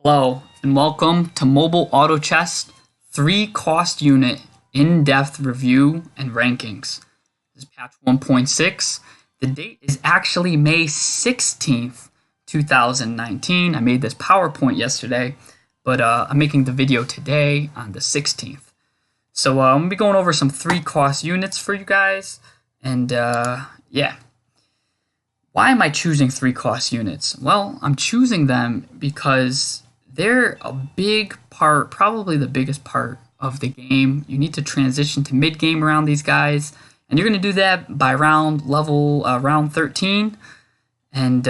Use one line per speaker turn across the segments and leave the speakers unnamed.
Hello and welcome to Mobile Auto Chess 3 cost unit in-depth review and rankings. This is patch 1.6. The date is actually May 16th, 2019. I made this PowerPoint yesterday, but I'm making the video today on the 16th. So I'm going to be going over some 3 cost units for you guys, and yeah. Why am I choosing 3 cost units? Well, I'm choosing them because they're a big part, probably the biggest part of the game. You need to transition to mid-game around these guys, and you're going to do that by round 13. And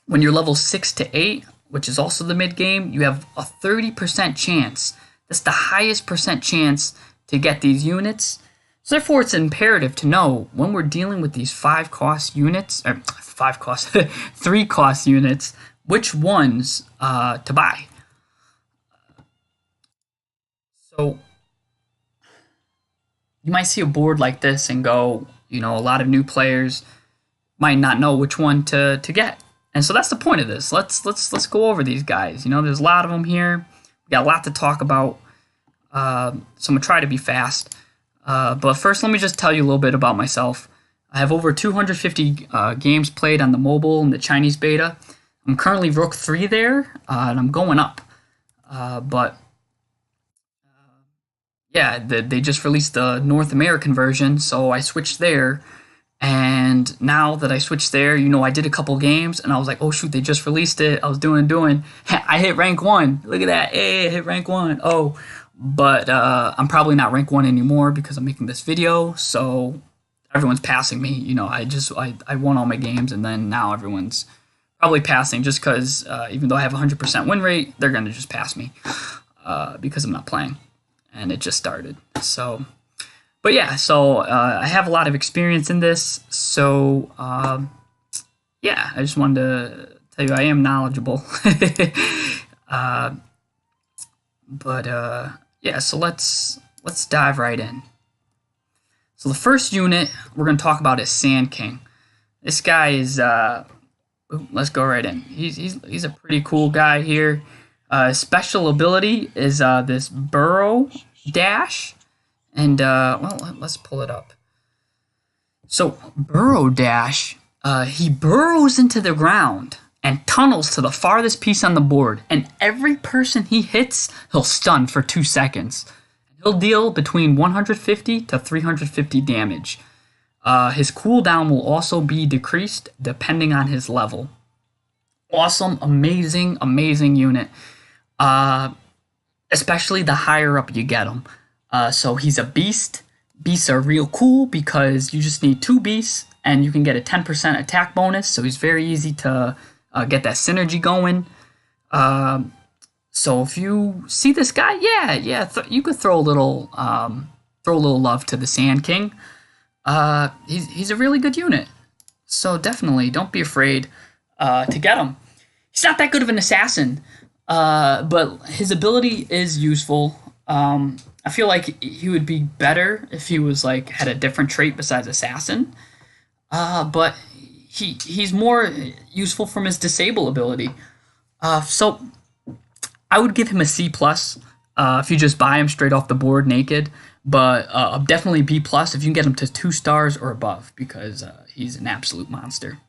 when you're level 6 to 8, which is also the mid-game, you have a 30% chance. That's the highest percent chance to get these units. So therefore, it's imperative to know when we're dealing with these 3 cost units, which ones to buy. So you might see a board like this and go, a lot of new players might not know which one to get. And so that's the point of this. Let's go over these guys. There's a lot of them here. We got a lot to talk about. So I'm gonna try to be fast. But first, let me just tell you a little bit about myself. I have over 250 games played on the mobile and the Chinese beta. I'm currently Rook 3 there, and I'm going up. Yeah, they just released the North American version, so I switched there. And now that I switched there, I did a couple games, and I was like, oh shoot, they just released it. I was doing. I hit rank 1. Look at that. Hey, I hit rank 1. Oh. But I'm probably not rank 1 anymore because I'm making this video, so everyone's passing me. I won all my games, and then now everyone's probably passing just because even though I have a 100% win rate, they're going to just pass me because I'm not playing, and it just started. So, but yeah, so I have a lot of experience in this, so yeah, I just wanted to tell you I am knowledgeable. Yeah, so let's dive right in. So the first unit we're going to talk about is Sand King. This guy is let's go right in. He's a pretty cool guy here. Special ability is this burrow dash, and well, let's pull it up. So burrow dash, he burrows into the ground and tunnels to the farthest piece on the board, and every person he hits, he'll stun for 2 seconds. He'll deal between 150 to 350 damage. His cooldown will also be decreased depending on his level. Awesome, amazing unit. Especially the higher up you get him. So he's a beast. Beasts are real cool because you just need 2 beasts, and you can get a 10% attack bonus, so he's very easy to get that synergy going. So if you see this guy, you could throw a little love to the Sand King. He's a really good unit. So definitely don't be afraid to get him. He's not that good of an assassin, but his ability is useful. I feel like he would be better if he was had a different trait besides assassin. But he's more useful from his disable ability. So I would give him a C+, if you just buy him straight off the board naked, but definitely B+ if you can get him to 2 stars or above, because he's an absolute monster.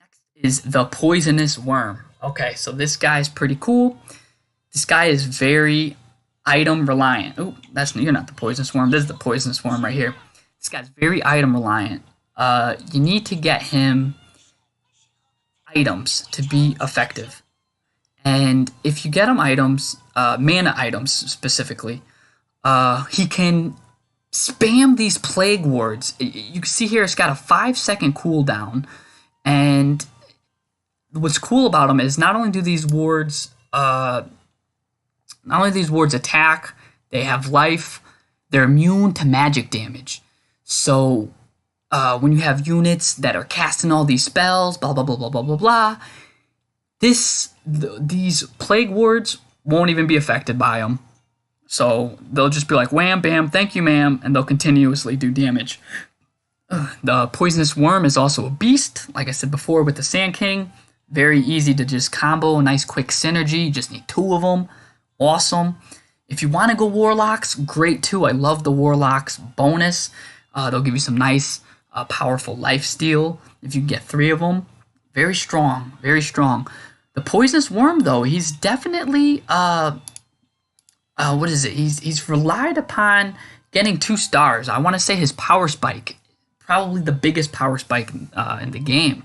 Next is the Poisonous Worm. Okay, so this guy's pretty cool. This guy is very item reliant. Oh, you're not the Poisonous Worm. This is the Poisonous Worm right here. This guy's very item reliant. You need to get him items to be effective. And if you get him items, mana items specifically, he can spam these plague wards. You can see here it's got a 5-second cooldown. And what's cool about them is not only do these wards attack, they have life, they're immune to magic damage. So when you have units that are casting all these spells, blah, blah, blah, blah, blah, blah, blah, these plague wards won't even be affected by them. So they'll just be like, wham, bam, thank you, ma'am, and they'll continuously do damage. The Poisonous Worm is also a beast, like I said before with the Sand King. Very easy to just combo, nice quick synergy. You just need two of them. Awesome. If you want to go Warlocks, great too. I love the Warlocks bonus. They'll give you some nice, powerful lifesteal if you get three of them. Very strong, very strong. The Poisonous Worm, though, he's definitely, what is it? He's relied upon getting 2 stars. I want to say his power spike, probably the biggest power spike in the game.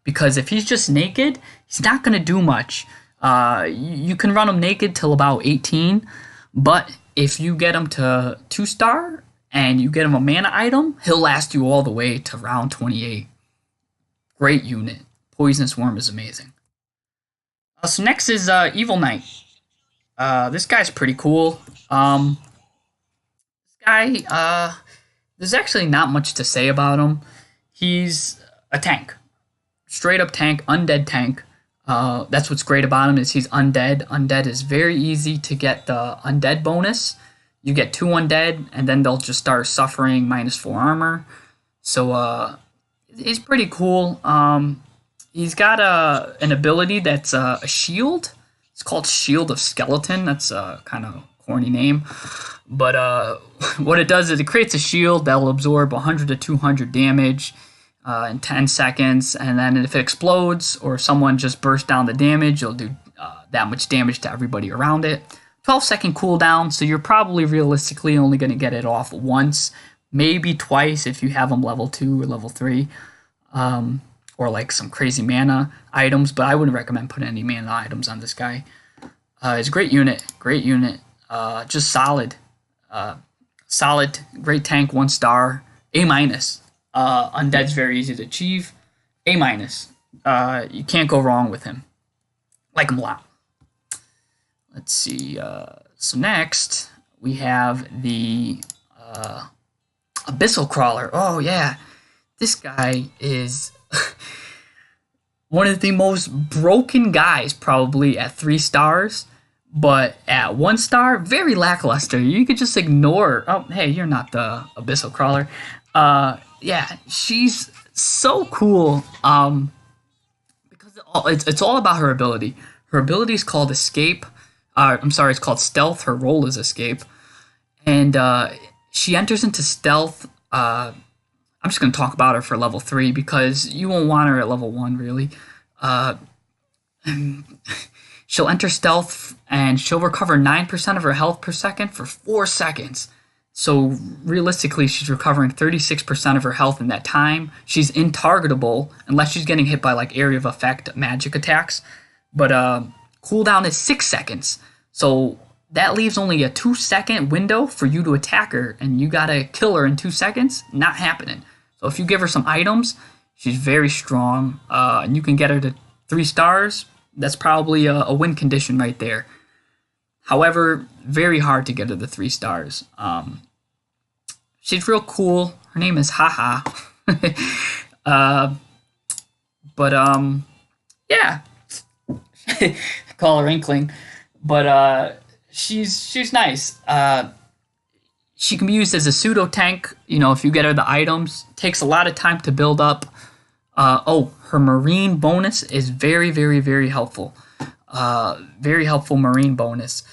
Because if he's just naked, he's not going to do much. You can run him naked till about 18, but if you get him to 2-star and you get him a mana item, he'll last you all the way to round 28. Great unit. Poisonous Worm is amazing. So next is Evil Knight. This guy's pretty cool. This guy, there's actually not much to say about him. He's a tank. Straight up tank, undead tank. That's what's great about him is he's undead. Undead is very easy to get the undead bonus. You get 2 undead, and then they'll just start suffering -4 armor. So he's pretty cool. He's got an ability that's a shield. It's called Shield of Skeleton. That's a kind of corny name. But what it does is it creates a shield that will absorb 100 to 200 damage in 10 seconds. And then if it explodes or someone just bursts down the damage, it'll do that much damage to everybody around it. 12-second cooldown, so you're probably realistically only going to get it off once, maybe twice if you have them level 2 or level 3. Or like some crazy mana items, but I wouldn't recommend putting any mana items on this guy. It's a great unit, just solid. Solid, great tank, 1 star, A-. Undead's very easy to achieve, A-. You can't go wrong with him. Like him a lot. Let's see, so next we have the Abyssal Crawler. Oh yeah, this guy is one of the most broken guys probably at 3 stars, but at 1 star, very lackluster. You could just ignore, oh, hey, you're not the Abyssal Crawler. Yeah, she's so cool because it's all about her ability. Her ability is called Escape. It's called Stealth. Her role is Escape. And she enters into Stealth. I'm just going to talk about her for level 3 because you won't want her at level 1, really. She'll enter Stealth, and she'll recover 9% of her health per second for 4 seconds. So, realistically, she's recovering 36% of her health in that time. She's intargetable, unless she's getting hit by, like, area of effect magic attacks. But cooldown is 6 seconds. So, that leaves only a 2-second window for you to attack her, and you gotta kill her in 2 seconds. Not happening. So if you give her some items, she's very strong, and you can get her to 3 stars. That's probably a win condition right there. However, very hard to get her to 3 stars. She's real cool. Her name is Haha. Yeah. Call her Inkling. But she's nice. She can be used as a pseudo tank. You know, if you get her the items, takes a lot of time to build up. Her marine bonus is very, very, very helpful. Very helpful marine bonus.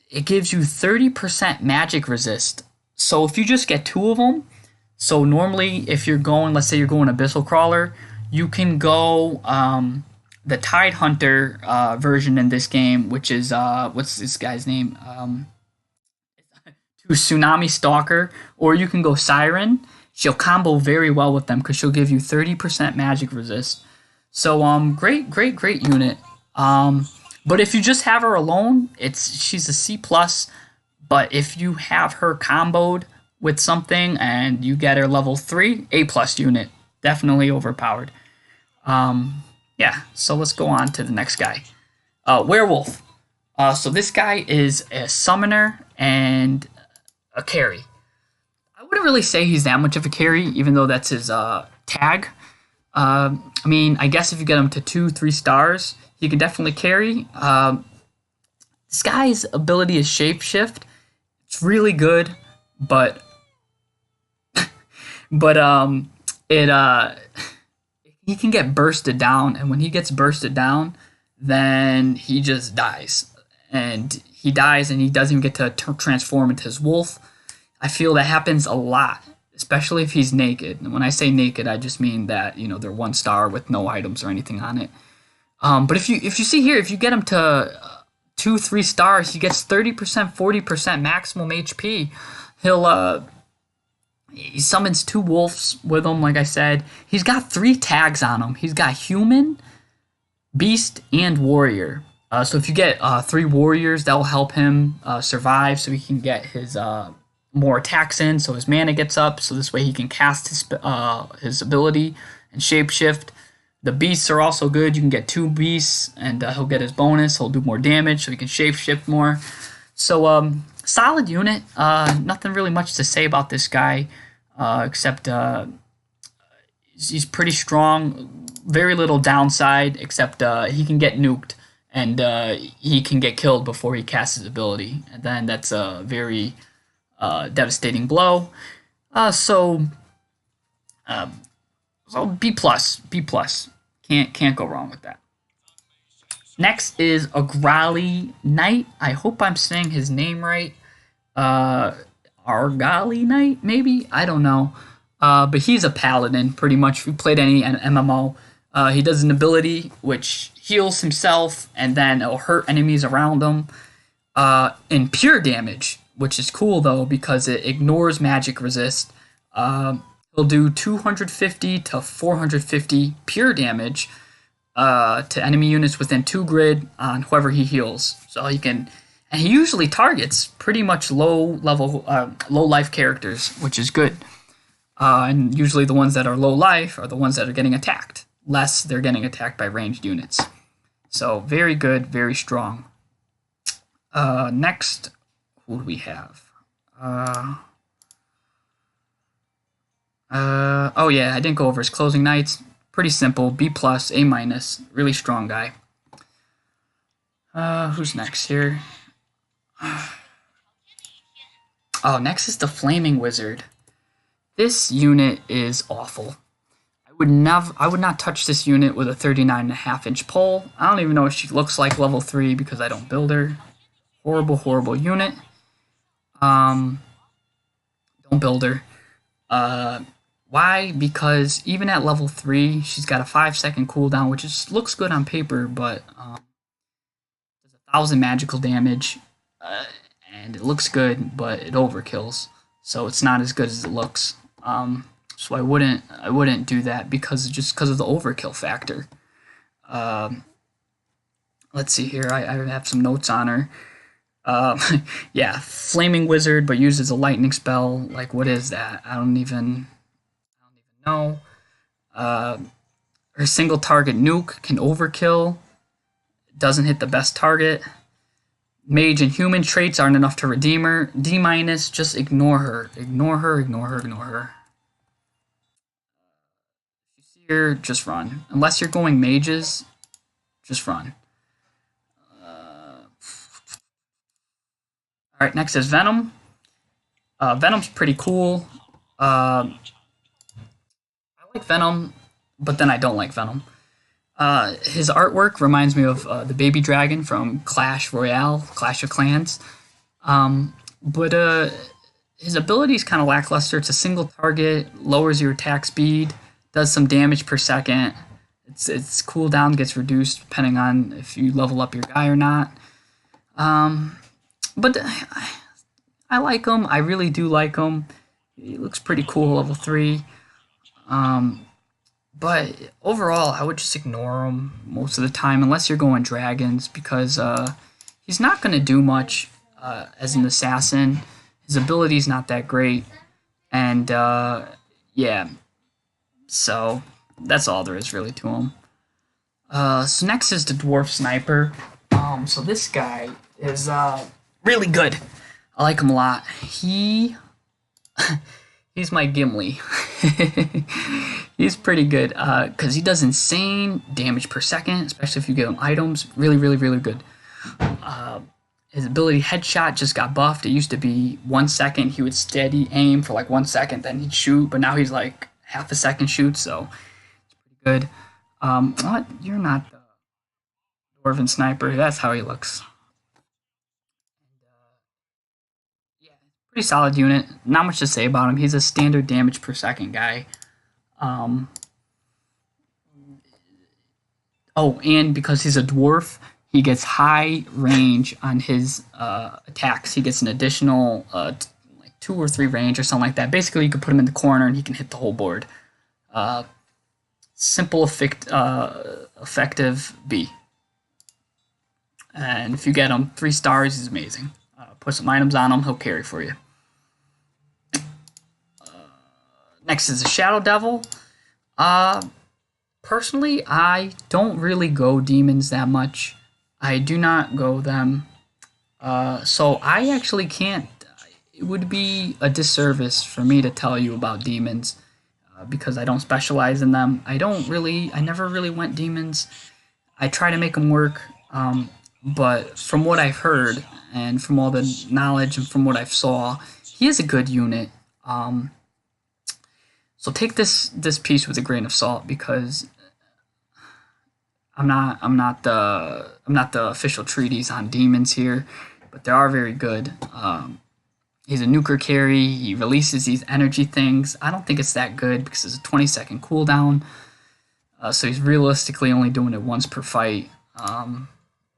It gives you 30% magic resist. So if you just get 2 of them, so normally if you're going, let's say you're going Abyssal Crawler, you can go the Tide Hunter version in this game, which is what's this guy's name? Tsunami Stalker, or you can go Siren. She'll combo very well with them because she'll give you 30% magic resist. So great unit. But if you just have her alone, she's a C+. But if you have her comboed with something and you get her level 3, A+ unit. Definitely overpowered. Yeah, so let's go on to the next guy. Werewolf. So this guy is a summoner and a carry. I wouldn't really say he's that much of a carry, even though that's his tag. I mean, I guess if you get him to 2-3 stars, he can definitely carry. This guy's ability is Shapeshift. It's really good, but it he can get bursted down, and when he gets bursted down, then he just dies. And he dies, and he doesn't even get to transform into his wolf. I feel that happens a lot, especially if he's naked. And when I say naked, I just mean that, you know, they're 1 star with no items or anything on it. But if you see here, if you get him to 2-3 stars, he gets 30%, 40% maximum HP. He summons 2 wolves with him, like I said. He's got 3 tags on him. He's got human, beast, and warrior. So if you get 3 warriors, that will help him survive, so he can get his more attacks in, so his mana gets up, so this way he can cast his ability and shapeshift. The beasts are also good. You can get 2 beasts, and he'll get his bonus. He'll do more damage, so he can shapeshift more. So solid unit. Nothing really much to say about this guy, except he's pretty strong. Very little downside, except he can get nuked, and he can get killed before he casts his ability, and then that's a very devastating blow. So B plus, B plus. Can't go wrong with that. Next is Agrali Knight. I hope I'm saying his name right. Argali Knight, maybe? I don't know. But he's a paladin, pretty much. If you played any MMO, he does an ability which heals himself, and then it'll hurt enemies around him in pure damage, which is cool, though, because it ignores magic resist. He'll do 250 to 450 pure damage to enemy units within 2 grid on whoever he heals. So he can, and he usually targets pretty much low life characters, which is good. And usually the ones that are low life are the ones that are getting attacked. Less they're getting attacked by ranged units. So very good, very strong. Next, who do we have? Oh yeah, I didn't go over his closing knights. Pretty simple, B plus, A minus, really strong guy. Who's next here? Oh, next is the Flaming Wizard. This unit is awful. I would not touch this unit with a 39.5-inch pole. I don't even know if she looks like level 3 because I don't build her. Horrible, horrible unit. Don't build her. Why? Because even at level 3, she's got a 5-second cooldown, which looks good on paper, but does 1,000 magical damage, and it looks good, but it overkills, so it's not as good as it looks. So I wouldn't do that because of the overkill factor. Let's see here. I have some notes on her. Yeah, Flaming Wizard, but uses a lightning spell. Like, what is that? I don't even know. Her single target nuke can overkill. Doesn't hit the best target. Mage and human traits aren't enough to redeem her. D minus, just ignore her. Ignore her, ignore her, ignore her. If you see her, just run. Unless you're going mages, just run. Alright, next is Venom. Venom's pretty cool. I like Venom, but then I don't like Venom. His artwork reminds me of the baby dragon from Clash Royale, Clash of Clans. But his ability is kind of lackluster. It's a single target, lowers your attack speed, does some damage per second. Its cooldown gets reduced depending on if you level up your guy or not. But I like him. I really do like him. He looks pretty cool, level 3. But overall, I would just ignore him most of the time, unless you're going dragons, because he's not going to do much as an assassin. His ability's not that great, and yeah, so that's all there is really to him. So next is the Dwarf Sniper. So this guy is really good. I like him a lot. He's my Gimli. He's pretty good because he does insane damage per second, especially if you give him items. Really, really, really good. His ability Headshot just got buffed. It used to be 1 second. He would steady aim for like 1 second, then he'd shoot, but now he's like half a second shoot, so it's pretty good. What? You're not the Dwarven Sniper. That's how he looks. Yeah, pretty solid unit. Not much to say about him. He's a standard damage per second guy. Oh, and because he's a dwarf, he gets high range on his attacks. He gets an additional like 2 or 3 range or something like that. Basically, you can put him in the corner and he can hit the whole board. Simple, effective B. And if you get him 3 stars, he's amazing. Put some items on him, he'll carry for you. Next is a Shadow Devil. Personally, I don't really go demons that much. I do not go them. So I actually can't. It would be a disservice for me to tell you about demons because I don't specialize in them. I never really went demons. I try to make them work. But from what I've heard and from all the knowledge and from what I've saw, he is a good unit. So take this piece with a grain of salt because I'm not the official treatise on demons here, but they are very good. He's a nuker carry. He releases these energy things. I don't think it's that good because it's a 20-second cooldown. So he's realistically only doing it once per fight.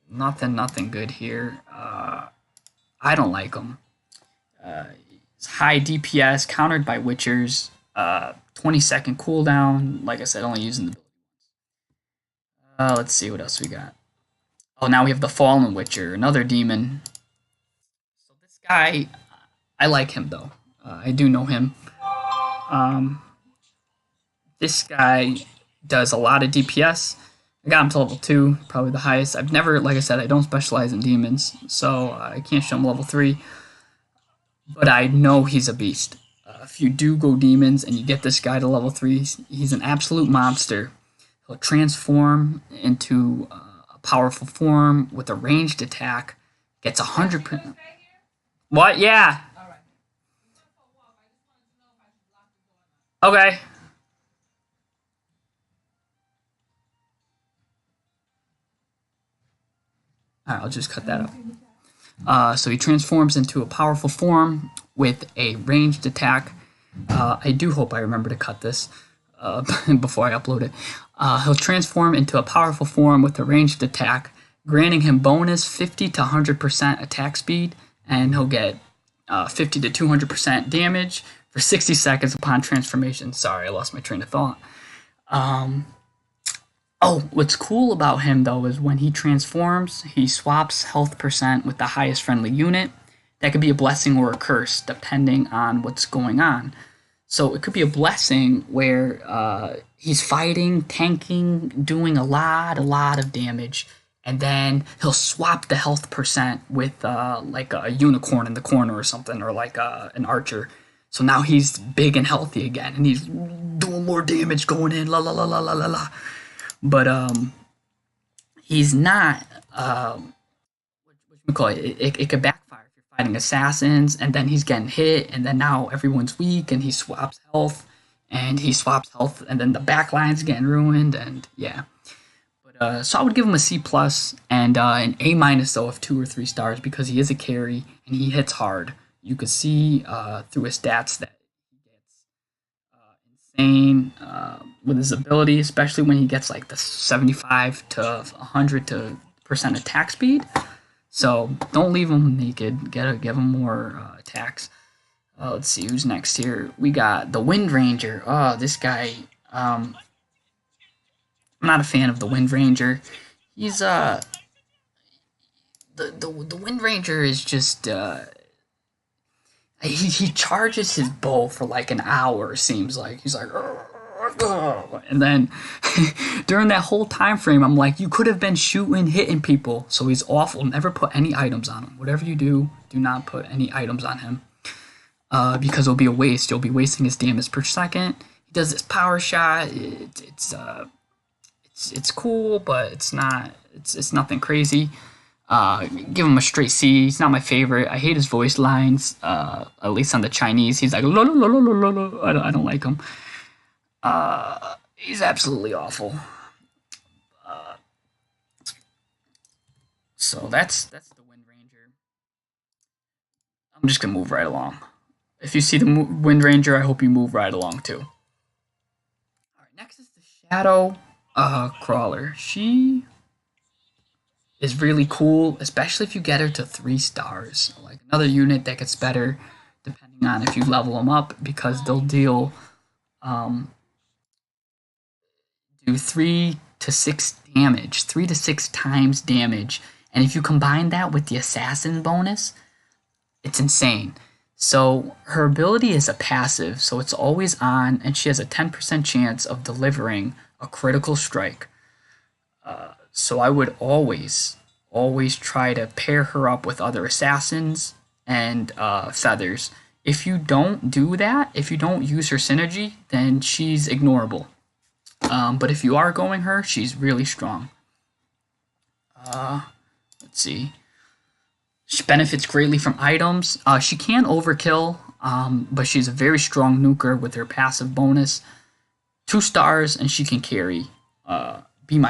Nothing good here. I don't like him. It's high DPS, countered by Witchers. 20-second cooldown. Like I said, only using the. Let's see what else we got. Oh, now we have the Fallen Witcher, another demon. So this guy, I like him though. I do know him. This guy does a lot of DPS. I got him to level 2, probably the highest. I've never, like I said, I don't specialize in demons, so I can't show him level 3. But I know he's a beast. If you do go demons and you get this guy to level 3, he's an absolute monster. He'll transform into a powerful form with a ranged attack. Gets 100%. What? Yeah. Okay. Alright, I'll just cut that up. So he transforms into a powerful form with a ranged attack. I do hope I remember to cut this before I upload it. He'll transform into a powerful form with a ranged attack, granting him bonus 50 to 100% attack speed, and he'll get 50 to 200% damage for 60 seconds upon transformation. Sorry, I lost my train of thought. Oh, what's cool about him, though, is when he transforms, he swaps health percent with the highest friendly unit. That could be a blessing or a curse, depending on what's going on. So it could be a blessing where he's fighting, tanking, doing a lot of damage, and then he'll swap the health percent with like a unicorn in the corner or something, or like an archer. So now he's big and healthy again, and he's doing more damage going in, la la la la la la la. But he's not. What you call it? It could backfire if you're fighting assassins, and then he's getting hit, and then now everyone's weak, and he swaps health, and then the back line's getting ruined, and yeah. But so I would give him a C+, and an A- though of 2 or 3 stars because he is a carry and he hits hard. You could see through his stats that he gets insane with his ability, especially when he gets like the 75 to 100% attack speed. So don't leave him naked. Give him more attacks. Let's see who's next here. We got the Wind Ranger. Oh, this guy. I'm not a fan of the Wind Ranger. He's the Wind Ranger is just he charges his bow for like an hour. Seems like he's like. And then during that whole time frame, I'm like, you could have been hitting people. So he's awful. Never put any items on him. Whatever you do, do not put any items on him. Because it'll be a waste. You'll be wasting his damage per second. He does this power shot. It's cool, but it's not. It's nothing crazy. Give him a straight C. He's not my favorite. I hate his voice lines. At least on the Chinese, he's like, I don't like him. He's absolutely awful. So that's the Wind Ranger. I'm just gonna move right along. If you see the Wind Ranger, I hope you move right along too. All right, next is the Shadow Crawler. She is really cool, especially if you get her to 3 stars. Like another unit that gets better depending on if you level them up, because they'll deal do 3 to 6 damage, 3 to 6 times damage, and if you combine that with the assassin bonus, it's insane. So her ability is a passive, so it's always on, and she has a 10% chance of delivering a critical strike. So I would always try to pair her up with other assassins and feathers. If you don't do that, if you don't use her synergy, then she's ignorable. But if you are going her, she's really strong. Let's see. She benefits greatly from items. She can overkill, but she's a very strong nuker with her passive bonus. 2 stars, and she can carry B-.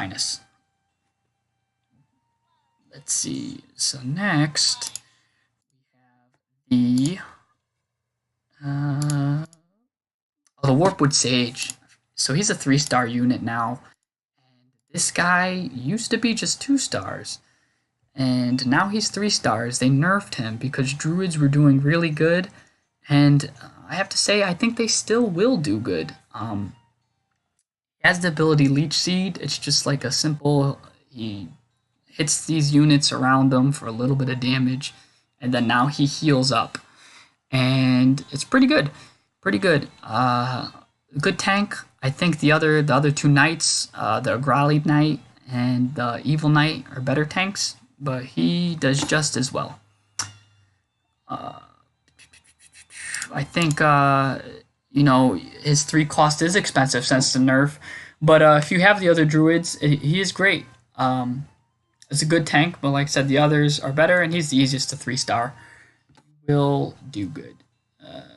Let's see. So next, we have the Warpwood Sage. So he's a 3-star unit now. And this guy used to be just 2 stars. And now he's 3 stars. They nerfed him because druids were doing really good. And I have to say, I think they still will do good. He has the ability Leech Seed. It's just like a simple... He hits these units around him for a little bit of damage. And then now he heals up. And it's pretty good. Pretty good. Good tank. I think the other 2 knights, the Agrali Knight and the Evil Knight, are better tanks, but he does just as well. I think his 3 cost is expensive since the nerf, but if you have the other druids, he is great. It's a good tank, but like I said, the others are better, and he's the easiest to 3-star. Will do good.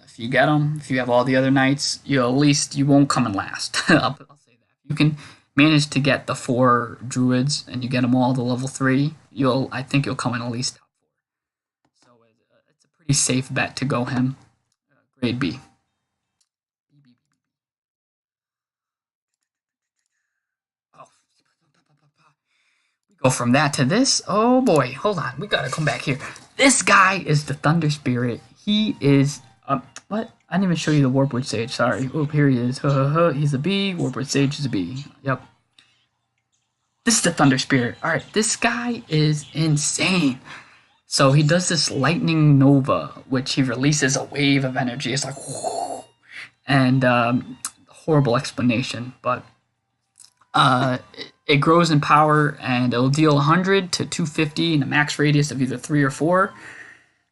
If you get them, if you have all the other knights, at least you won't come in last. I'll say that. If you can manage to get the 4 druids and you get them all to level 3, I think you'll come in at least top 4. So it's a pretty safe bet to go him. Grade B. Oh. We go from that to this. Oh boy, hold on. We gotta come back here. This guy is the Thunder Spirit. He is what? I didn't even show you the Warpwood Sage. Sorry. Oh, here he is. He's a B. Warpwood Sage is a B. Yep. This is the Thunder Spirit. All right. This guy is insane. So he does this Lightning Nova, which he releases a wave of energy. It's like, whoa. And horrible explanation, but it grows in power, and it'll deal 100 to 250 in a max radius of either 3 or 4.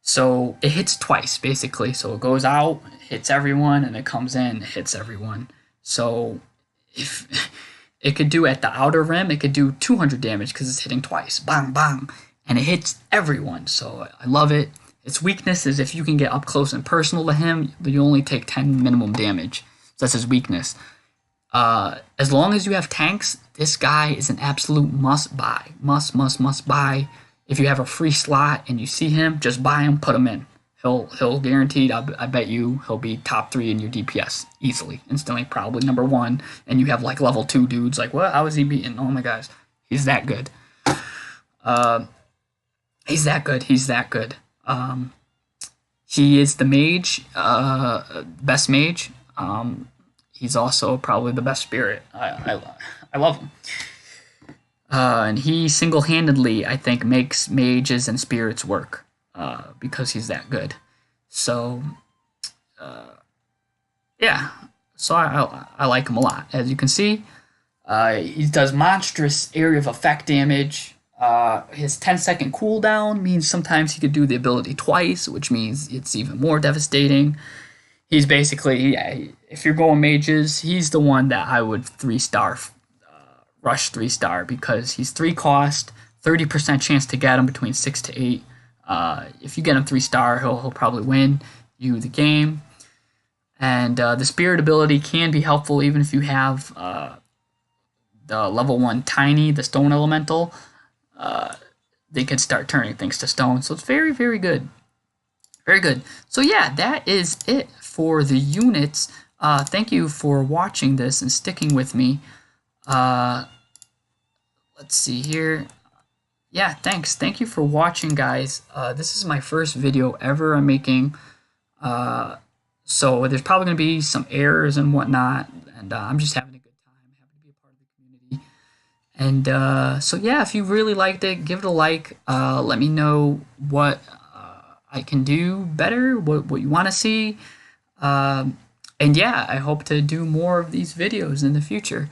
So it hits twice, basically. So it goes out, hits everyone, and it comes in, hits everyone. So if it could do at the outer rim, it could do 200 damage because it's hitting twice. Bang, bang. And it hits everyone. So I love it. Its weakness is if you can get up close and personal to him, you only take 10 minimum damage. So that's his weakness. As long as you have tanks, this guy is an absolute must-buy. Must buy. If you have a free slot and you see him, just buy him, put him in. He'll guaranteed, I bet you, he'll be top 3 in your DPS easily, instantly, probably number 1. And you have like level 2 dudes like, what? How is he beaten? Oh my gosh, he's that good. He's that good. He is the mage, best mage. He's also probably the best spirit. I love him. And he single-handedly, I think, makes mages and spirits work because he's that good. So, yeah. So I like him a lot. As you can see, he does monstrous area of effect damage. His 10-second cooldown means sometimes he could do the ability twice, which means it's even more devastating. He's basically, if you're going mages, he's the one that I would 3-star rush 3-star because he's 3 cost, 30% chance to get him between 6 to 8. If you get him 3-star, he'll probably win you the game. And the spirit ability can be helpful even if you have the level 1 Tiny, the stone elemental. They can start turning things to stone. So it's very, very good. Very good. So yeah, that is it for the units. Thank you for watching this and sticking with me. Let's see here. Yeah, thanks. Thank you for watching, guys. This is my first video ever I'm making. So there's probably going to be some errors and whatnot. And I'm just having a good time. Happy to be a part of the community. And so yeah, if you really liked it, give it a like. Let me know what I can do better, what you want to see. And yeah, I hope to do more of these videos in the future.